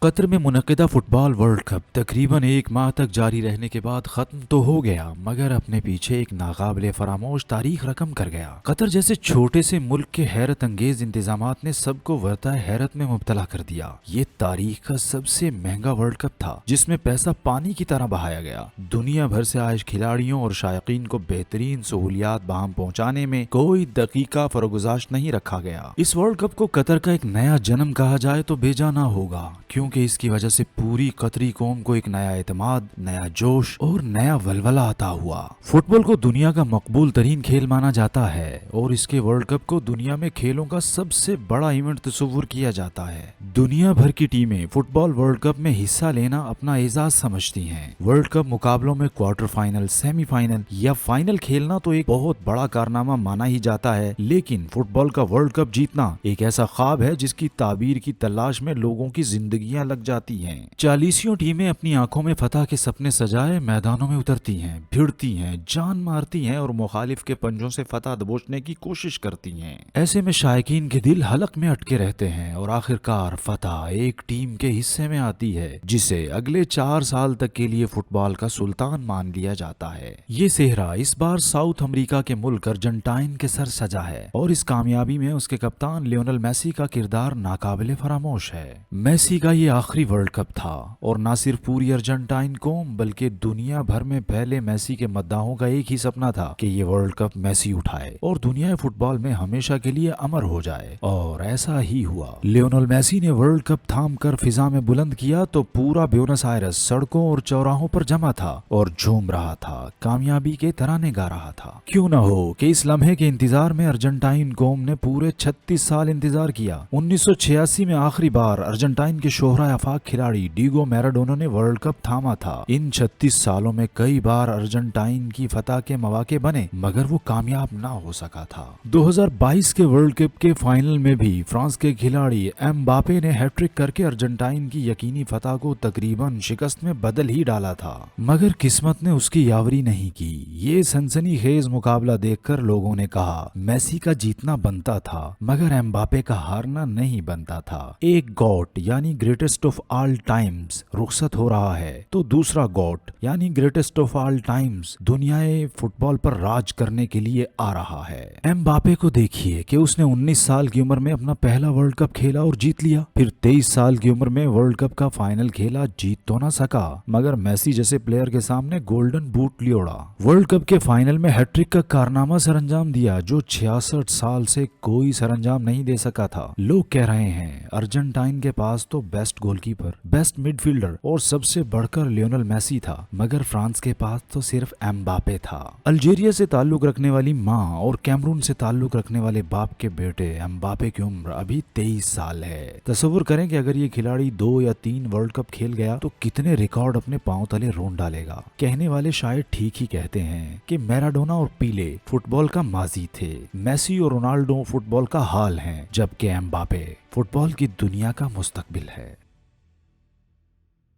قطر میں منعقدہ فٹ بال world cup تقریباً ایک ماہ تک جاری رہنے کے بعد ختم تو ہو گیا، مگر اپنے پیچھے ایک ناقابل فراموش تاریخ رقم کر گیا۔ قطر جیسے چھوٹے سے ملک کے حیرت انگیز انتظامات نے سب کو ورطہ حیرت میں مبتلا کر دیا۔ یہ تاریخ کا سب سے مہنگا ورلڈ کپ تھا، جس میں پیسہ پانی کی طرح بہایا گیا۔ دنیا بھر سے آئے کھلاڑیوں اور شائقین کو بہترین سہولیات بہم پہنچانے میں کوئی دقیقہ فروگزاشت نہیں رکھا گیا۔ اس ورلڈ کپ کو قطر کا ایک نیا جنم کہا جائے تو بے جا نہ ہوگا، کیونکہ اس کی وجہ سے پوری قطری قوم کو ایک نیا اعتماد، نیا جوش اور نیا ولولہ عطا ہوا۔ فٹ بال کو دنیا کا مقبول ترین کھیل مانا جاتا ہے اور اس کے ورلڈ کپ کو دنیا میں کھیلوں کا سب سے بڑا ایونٹ تصور کیا جاتا ہے۔ دنیا بھر کی ٹیمیں فٹ بال ورلڈ کپ میں حصہ لینا اپنا اعزاز سمجھتی ہیں۔ ورلڈ کپ مقابلوں میں کوارٹر فائنل، سیمی فائنل یا فائنل کھیلنا تو ایک بہت بڑا کارنامہ مانا ہی جاتا ہے، لیکن فٹ بال کا ورلڈ کپ جیتنا ایک ایسا خواب ہے جس کی تعبیر کی تلاش میں لوگوں کی زندگیاں لگ جاتی ہیں۔ چالیسیوں ٹیمیں اپنی آنکھوں میں فتح کے سپنے سجائے میدانوں میں اترتی ہیں، بھیڑتی ہیں، جان مارتی ہیں اور مخالف کے پنجوں سے فتح دبوچنے کی کوشش کرتی ہیں۔ ایسے میں شائقین کے دل حلق میں اٹکے رہتے ہیں اور آخرکار فتح ایک ٹیم کے حصے میں آتی ہے جسے اگلے 4 سال تک کے لیے فٹ بال کا سلطان مان لیا جاتا ہے۔ یہ صحرا اس بار ساؤتھ امریکہ کے ملک ارجنٹائن کے سر سجا ہے اور اس کامیابی میں اس کے کپتان لیونل میسی کا کردار ناقابل فراموش ہے۔ میسی کا یہ آخری ورلڈ کپ تھا اور نہ صرف پوری ارجنٹائن قوم بلکہ دنیا بھر میں پہلے میسی کے مداحوں کا ایک ہی سپنا تھا کہ یہ ورلڈ کپ میسی اٹھائے اور دنیا فٹ بال میں ہمیشہ کے لیے امر ہو جائے، اور ایسا ہی ہوا۔ لیونل میسی نے ورلڈ کپ تھام کر فضا میں بلند کیا تو پورا بیونس آئرس سڑکوں اور چوراہوں پر جمع تھا اور جھوم رہا تھا، کامیابی کے ترانے گا رہا تھا۔ کیوں نہ ہو کہ اس لمحے کے انتظار میں ارجنٹائن قوم نے پورے 36 سال انتظار کیا۔ 1986 میں آخری بار ارجنٹائن کے شہرہ آفاق کھلاڑی ڈیگو میراڈونا نے ورلڈ کپ تھاما تھا۔ ان 36 سالوں میں کئی بار ارجنٹائن کی فتح کے مواقع بنے مگر وہ کامیاب نہ ہو سکا تھا۔ 2022 کے ورلڈ کپ کے فائنل میں بھی فرانس کے کھلاڑی ایمباپے نے ہیٹ ٹرک کر کے ارجنٹائن کی یقینی فتح کو تقریباً شکست میں بدل ہی ڈالا تھا، مگر قسمت نے اس کی یاوری نہیں کی۔ یہ سنسنی خیز مقابلہ دیکھ کر لوگوں نے کہا میسی کا جیتنا بنتا تھا مگر ایمباپے کا ہارنا نہیں بنتا تھا۔ ایک گوٹ یعنی گریٹسٹ آف آل ٹائمز رخصت ہو رہا ہے تو دوسرا گوٹ یعنی گریٹسٹ آف آل ٹائمز دنیائے فٹ بال پر راج کرنے کے لیے آ رہا ہے۔ ایمباپے کو دیکھیے کہ اس نے 19 سال کی عمر میں اپنا پہلا ورلڈ کپ کھیلا اور جیت لیا، پھر 23 سال کی عمر میں ورلڈ کپ کا فائنل کھیلا، جیت تو نہ سکا مگر میسی جیسے پلیئر کے سامنے گولڈن بوٹ لیوڑا۔ ورلڈ کپ کے فائنل میں ہیٹ ٹرک کا کارنامہ سر انجام دیا جو 66 سال سے کوئی سر انجام نہیں دے سکا تھا۔ لوگ کہہ رہے ہیں ارجنٹائن کے پاس تو best goal keeper, best mid fielder اور سب سے بڑھ کر لیونل میسی تھا، مگر فرانس کے پاس تو صرف ایمباپے تھا۔ الجیریا سے تعلق رکھنے والی ماں اور کیمرون سے تعلق رکھنے والے باپ کے بیٹے ایمباپے کی عمر ابھی 23 سال ہے۔ تصور کریں کہ اگر یہ کھلاڑی 2 یا 3 ورلڈ کپ کھیل گیا تو کتنے ریکارڈ اپنے پاؤں تلے رون ڈالے گا۔ کہنے والے شاید ٹھیک ہی کہتے ہیں کہ میراڈونا اور پیلے فٹ بال کا ماضی تھے، میسی اور رونالڈو فٹ بال کا حال ہیں، جبکہ ایمباپے فٹ بال کی دنیا کا مستقبل ہے۔